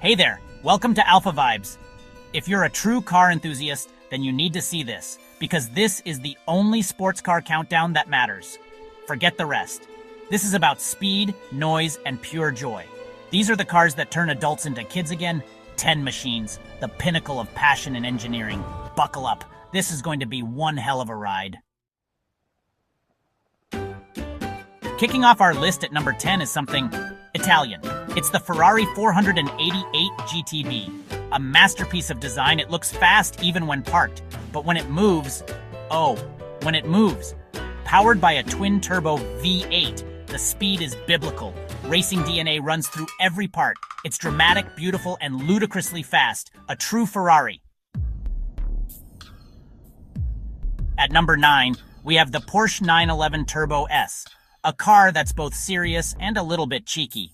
Hey there, welcome to Alpha Vibes. If you're a true car enthusiast, then you need to see this, because this is the only sports car countdown that matters. Forget the rest. This is about speed, noise, and pure joy. These are the cars that turn adults into kids again. 10 machines, the pinnacle of passion and engineering. Buckle up, this is going to be one hell of a ride. Kicking off our list at number 10 is something Italian. It's the Ferrari 488 GTB. A masterpiece of design. It looks fast even when parked, but when it moves, powered by a twin-turbo V8, the speed is biblical. Racing DNA runs through every part. It's dramatic, beautiful, and ludicrously fast. A true Ferrari. At number 9, we have the Porsche 911 Turbo S, a car that's both serious and a little bit cheeky.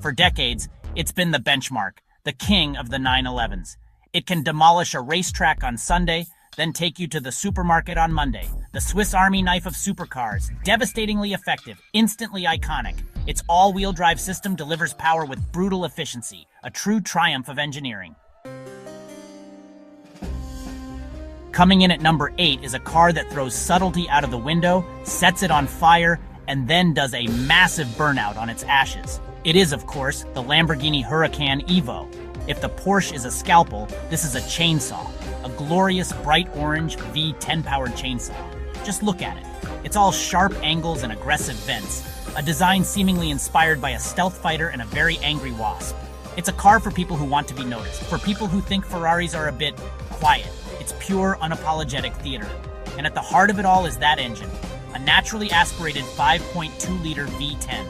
For decades, it's been the benchmark, the king of the 911s. It can demolish a racetrack on Sunday, then take you to the supermarket on Monday. The Swiss Army knife of supercars, devastatingly effective, instantly iconic. Its all-wheel drive system delivers power with brutal efficiency, a true triumph of engineering. Coming in at number 8 is a car that throws subtlety out of the window, sets it on fire, and then does a massive burnout on its ashes. It is, of course, the Lamborghini Huracan Evo. If the Porsche is a scalpel, this is a chainsaw. A glorious bright orange V10-powered chainsaw. Just look at it. It's all sharp angles and aggressive vents. A design seemingly inspired by a stealth fighter and a very angry wasp. It's a car for people who want to be noticed. For people who think Ferraris are a bit quiet. It's pure, unapologetic theater. And at the heart of it all is that engine. A naturally aspirated 5.2-liter V10.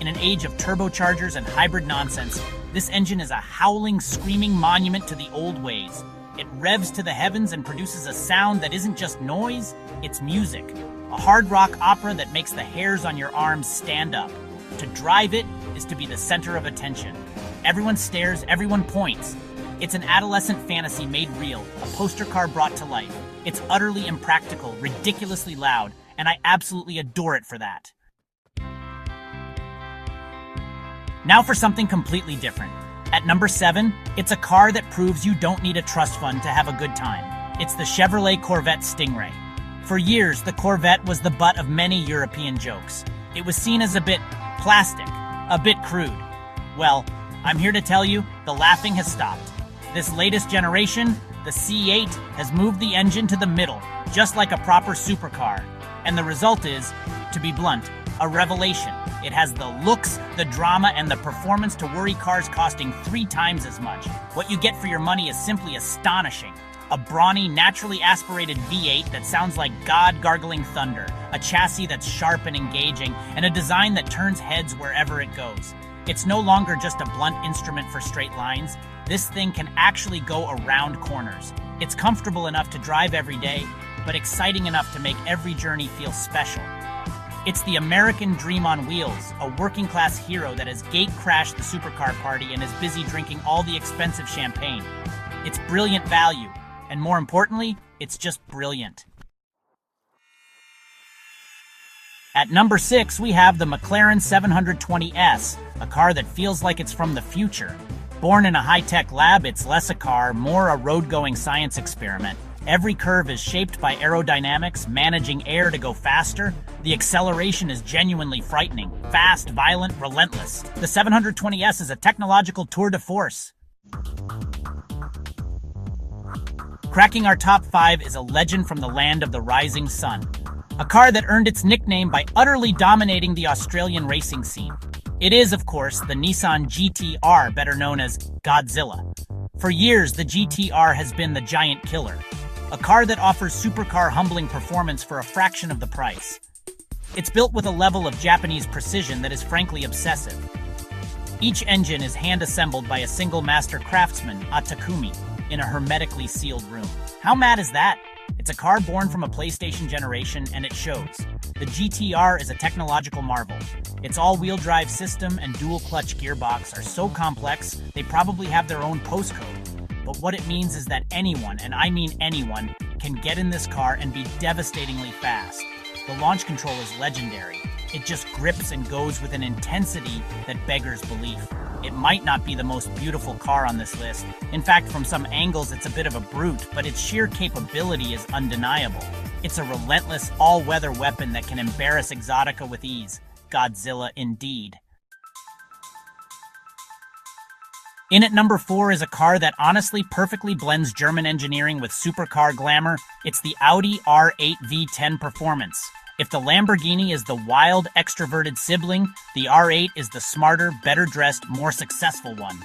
In an age of turbochargers and hybrid nonsense, this engine is a howling, screaming monument to the old ways. It revs to the heavens and produces a sound that isn't just noise, it's music. A hard rock opera that makes the hairs on your arms stand up. To drive it is to be the center of attention. Everyone stares, everyone points. It's an adolescent fantasy made real, a poster car brought to life. It's utterly impractical, ridiculously loud, and I absolutely adore it for that. Now for something completely different. At number 7, it's a car that proves you don't need a trust fund to have a good time. It's the Chevrolet Corvette Stingray. For years, the Corvette was the butt of many European jokes. It was seen as a bit plastic, a bit crude. Well, I'm here to tell you, the laughing has stopped. This latest generation, the C8, has moved the engine to the middle, just like a proper supercar. And the result is, to be blunt, a revelation. It has the looks, the drama, and the performance to worry cars costing 3 times as much. What you get for your money is simply astonishing. A brawny, naturally aspirated V8 that sounds like God gargling thunder, a chassis that's sharp and engaging, and a design that turns heads wherever it goes. It's no longer just a blunt instrument for straight lines. This thing can actually go around corners. It's comfortable enough to drive every day, but exciting enough to make every journey feel special. It's the American dream on wheels, a working-class hero that has gate-crashed the supercar party and is busy drinking all the expensive champagne. It's brilliant value, and more importantly, it's just brilliant. At number 6, we have the McLaren 720S, a car that feels like it's from the future. Born in a high-tech lab, it's less a car, more a road-going science experiment. Every curve is shaped by aerodynamics, managing air to go faster. The acceleration is genuinely frightening. Fast, violent, relentless. The 720S is a technological tour de force. Cracking our top 5 is a legend from the land of the rising sun. A car that earned its nickname by utterly dominating the Australian racing scene. It is, of course, the Nissan GT-R, better known as Godzilla. For years, the GT-R has been the giant killer. A car that offers supercar humbling performance for a fraction of the price. It's built with a level of Japanese precision that is frankly obsessive. Each engine is hand-assembled by a single master craftsman, a Takumi, in a hermetically sealed room. How mad is that? It's a car born from a PlayStation generation, and it shows. The GT-R is a technological marvel. Its all-wheel drive system and dual-clutch gearbox are so complex, they probably have their own postcode. But what it means is that anyone, and I mean anyone, can get in this car and be devastatingly fast. The launch control is legendary. It just grips and goes with an intensity that beggars belief. It might not be the most beautiful car on this list. In fact, from some angles, it's a bit of a brute, but its sheer capability is undeniable. It's a relentless, all-weather weapon that can embarrass Exotica with ease. Godzilla indeed. In at number 4 is a car that honestly perfectly blends German engineering with supercar glamour. It's the Audi R8 V10 Performance. If the Lamborghini is the wild, extroverted sibling, the R8 is the smarter, better-dressed, more successful one.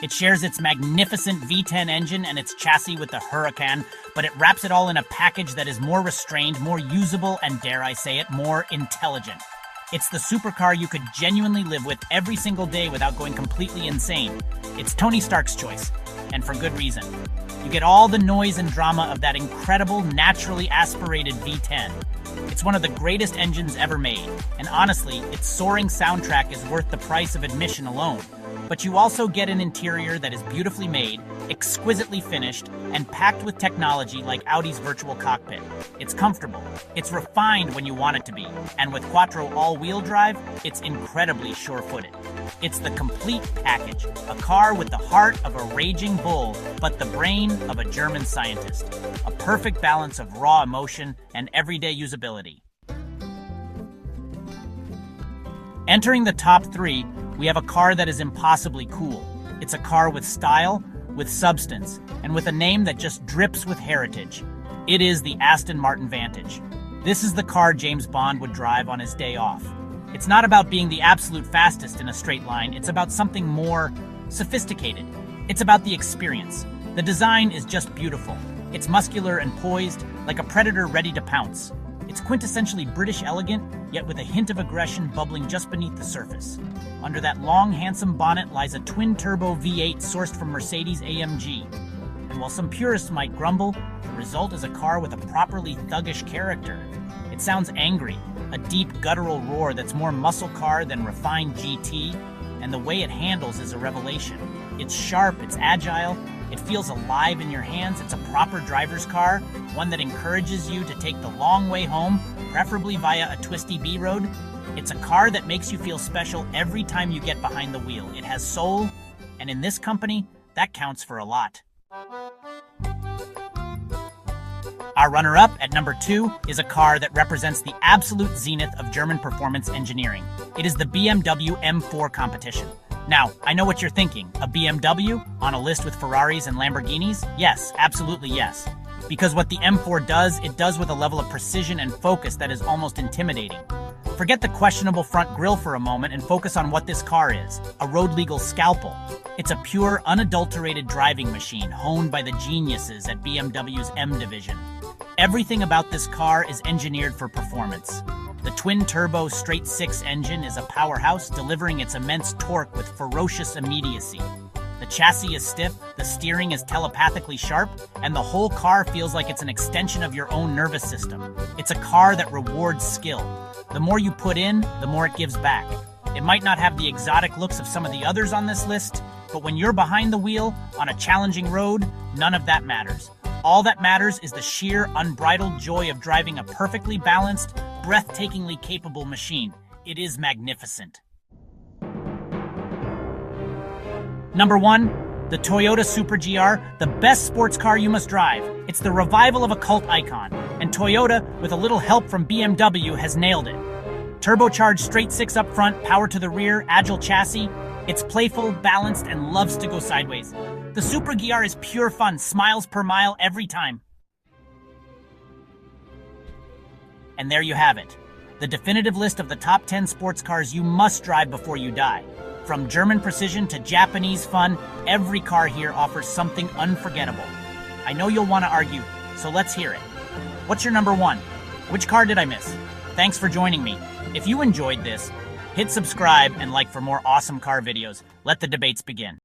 It shares its magnificent V10 engine and its chassis with the Huracan, but it wraps it all in a package that is more restrained, more usable, and dare I say it, more intelligent. It's the supercar you could genuinely live with every single day without going completely insane. It's Tony Stark's choice, and for good reason. You get all the noise and drama of that incredible, naturally aspirated V10. It's one of the greatest engines ever made, and honestly, its soaring soundtrack is worth the price of admission alone. But you also get an interior that is beautifully made, exquisitely finished, and packed with technology like Audi's virtual cockpit. It's comfortable, it's refined when you want it to be, and with Quattro all-wheel drive, it's incredibly sure-footed. It's the complete package, a car with the heart of a raging bull, but the brain of a German scientist. A perfect balance of raw emotion and everyday usability. Entering the top 3, we have a car that is impossibly cool. It's a car with style, with substance, and with a name that just drips with heritage. It is the Aston Martin Vantage. This is the car James Bond would drive on his day off. It's not about being the absolute fastest in a straight line, it's about something more sophisticated. It's about the experience. The design is just beautiful. It's muscular and poised, like a predator ready to pounce. It's quintessentially British elegant, yet with a hint of aggression bubbling just beneath the surface. Under that long, handsome bonnet lies a twin-turbo V8 sourced from Mercedes-AMG. And while some purists might grumble, the result is a car with a properly thuggish character. It sounds angry, a deep, guttural roar that's more muscle car than refined GT, and the way it handles is a revelation. It's sharp, it's agile, it feels alive in your hands. It's a proper driver's car, one that encourages you to take the long way home, preferably via a twisty B road. It's a car that makes you feel special every time you get behind the wheel. It has soul, and in this company, that counts for a lot. Our runner-up at number 2 is a car that represents the absolute zenith of German performance engineering. It is the BMW M4 competition. Now, I know what you're thinking. A BMW on a list with Ferraris and Lamborghinis? Yes, absolutely yes. Because what the M4 does, it does with a level of precision and focus that is almost intimidating. Forget the questionable front grille for a moment and focus on what this car is, a road-legal scalpel. It's a pure, unadulterated driving machine honed by the geniuses at BMW's M division. Everything about this car is engineered for performance. The twin-turbo straight-six engine is a powerhouse, delivering its immense torque with ferocious immediacy. The chassis is stiff, the steering is telepathically sharp, and the whole car feels like it's an extension of your own nervous system. It's a car that rewards skill. The more you put in, the more it gives back. It might not have the exotic looks of some of the others on this list, but when you're behind the wheel, on a challenging road, none of that matters. All that matters is the sheer, unbridled joy of driving a perfectly balanced, breathtakingly capable machine. It is magnificent. Number 1, the Toyota Super GR, the best sports car you must drive. It's the revival of a cult icon, and Toyota, with a little help from BMW, has nailed it. Turbocharged straight-six up front, power to the rear, agile chassis. It's playful, balanced, and loves to go sideways. The Super GR is pure fun, smiles per mile every time. And there you have it. The definitive list of the top 10 sports cars you must drive before you die. From German precision to Japanese fun, every car here offers something unforgettable. I know you'll want to argue, so let's hear it. What's your number 1? Which car did I miss? Thanks for joining me. If you enjoyed this, hit subscribe and like for more awesome car videos. Let the debates begin.